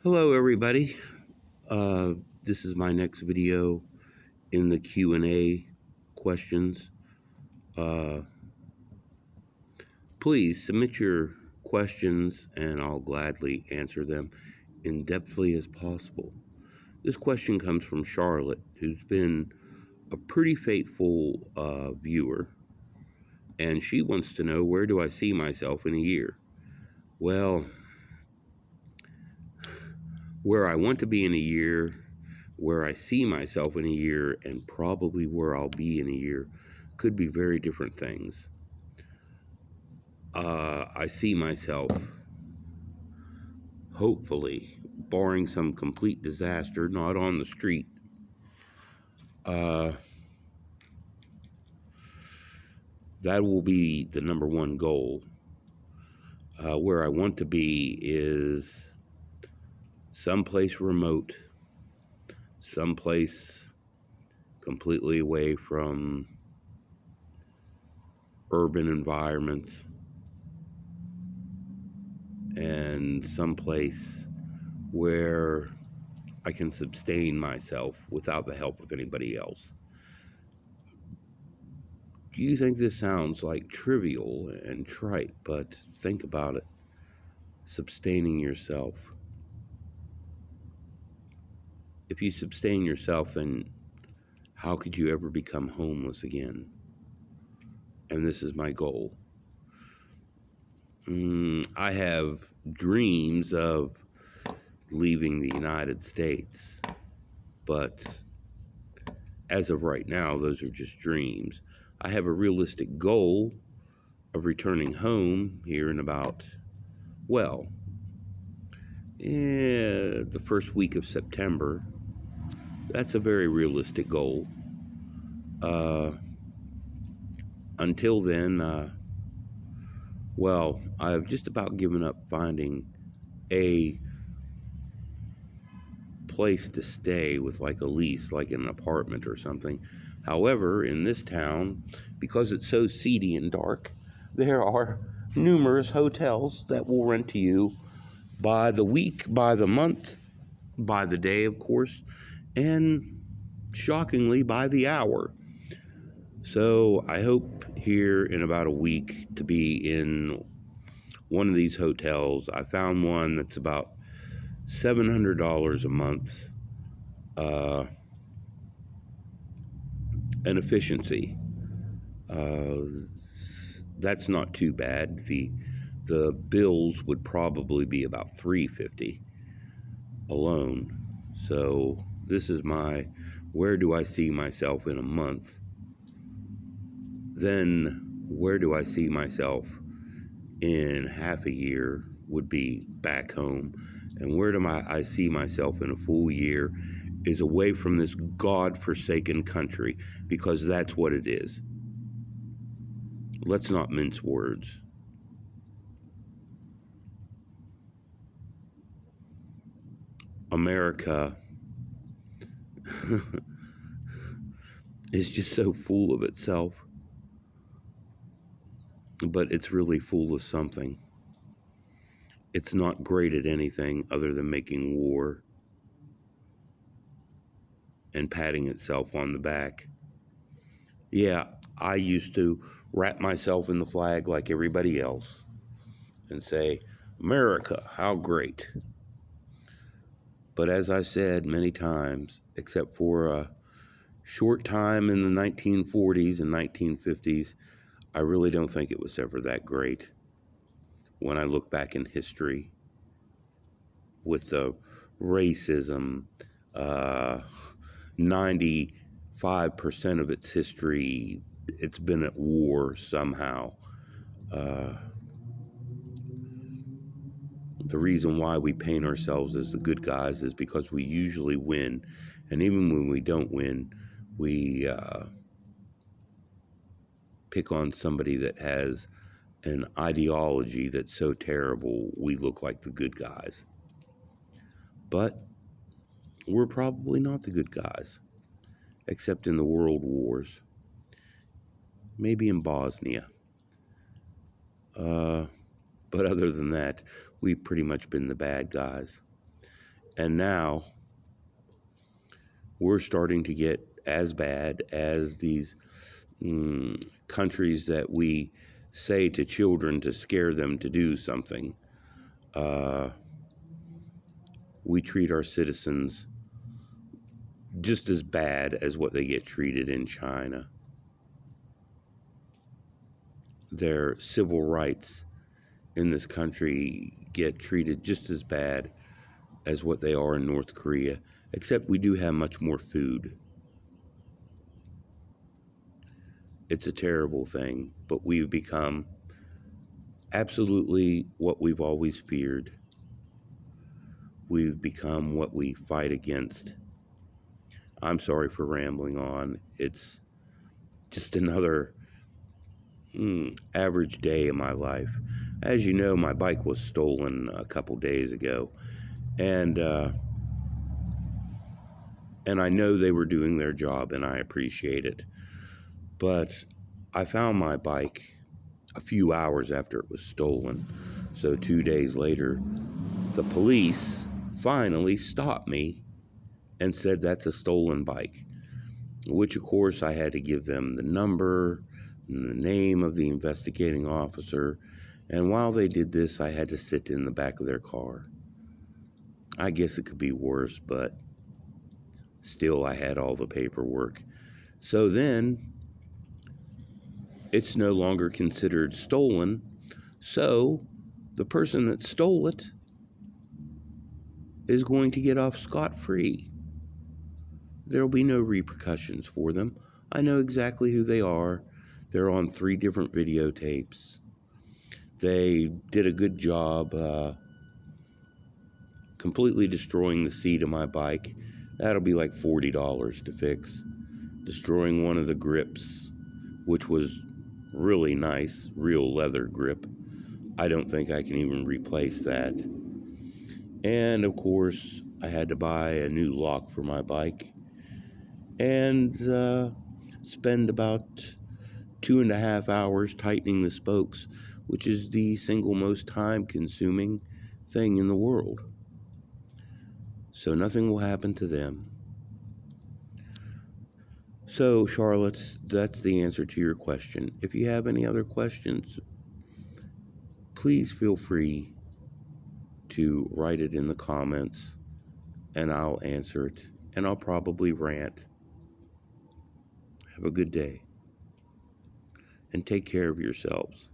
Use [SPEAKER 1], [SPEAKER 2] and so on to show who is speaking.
[SPEAKER 1] Hello, everybody. Uh, this is my next video in the Q&A questions. Uh, please submit your questions, and I'll gladly answer them in depthly as possible. This question comes from Charlotte, who's been a pretty faithful viewer, and she wants to know, where do I see myself in a year? Well, where I want to be in a year, where I see myself in a year, and probably where I'll be in a year could be very different things. I see myself, hopefully, barring some complete disaster, not on the street. That will be the number one goal. Where I want to be is someplace remote, someplace completely away from urban environments, and someplace where I can sustain myself without the help of anybody else. Do you think this sounds like trivial and trite, but think about it. Sustaining yourself. If you sustain yourself, then how could you ever become homeless again? And this is my goal. I have dreams of leaving the United States, but as of right now, those are just dreams. I have a realistic goal of returning home here in about, the first week of September. That's a very realistic goal. Until then, I've just about given up finding a place to stay with like a lease, like an apartment or something. However, in this town, because it's so seedy and dark, there are numerous hotels that will rent to you by the week, by the month, by the day, of course, and shockingly, by the hour. So I hope here in about a week to be in one of these hotels. I found one that's about $700 a month. An efficiency. That's not too bad. The bills would probably be about $350 alone. So this is my where do I see myself in a month? Then where do I see myself in half a year would be back home. And where do I see myself in a full year is away from this God-forsaken country, because that's what it is. Let's not mince words. America is just so full of itself, but it's really full of something. It's not great at anything other than making war and patting itself on the back. Yeah, I used to wrap myself in the flag like everybody else and say, America, how great. But as I said many times, except for a short time in the 1940s and 1950s, I really don't think it was ever that great. When I look back in history with the racism, 95% of its history, it's been at war somehow. The reason why we paint ourselves as the good guys is because we usually win. And even when we don't win, we pick on somebody that has an ideology that's so terrible, we look like the good guys. But we're probably not the good guys, except in the world wars. Maybe in Bosnia. But other than that, we've pretty much been the bad guys. And now we're starting to get as bad as these countries that we say to children to scare them to do something. We treat our citizens just as bad as what they get treated in China. Their civil rights in this country get treated just as bad as what they are in North Korea, except we do have much more food. It's a terrible thing, but we've become absolutely what we've always feared. We've become what we fight against. I'm sorry for rambling on. It's just another average day in my life. As you know, my bike was stolen a couple days ago, and I know they were doing their job, and I appreciate it. But I found my bike a few hours after it was stolen. So 2 days later, the police finally stopped me and said that's a stolen bike, which of course I had to give them the number and the name of the investigating officer. And while they did this, I had to sit in the back of their car. I guess it could be worse, but still I had all the paperwork. So then it's no longer considered stolen. So the person that stole it is going to get off scot-free. There will be no repercussions for them. I know exactly who they are. They're on 3 different videotapes. They did a good job completely destroying the seat of my bike. That'll be like $40 to fix. Destroying one of the grips, which was really nice, real leather grip. I don't think I can even replace that. And of course, I had to buy a new lock for my bike and spend about 2.5 hours tightening the spokes, which is the single most time-consuming thing in the world. So nothing will happen to them. So, Charlotte, that's the answer to your question. If you have any other questions, please feel free to write it in the comments, and I'll answer it, and I'll probably rant. Have a good day, and take care of yourselves.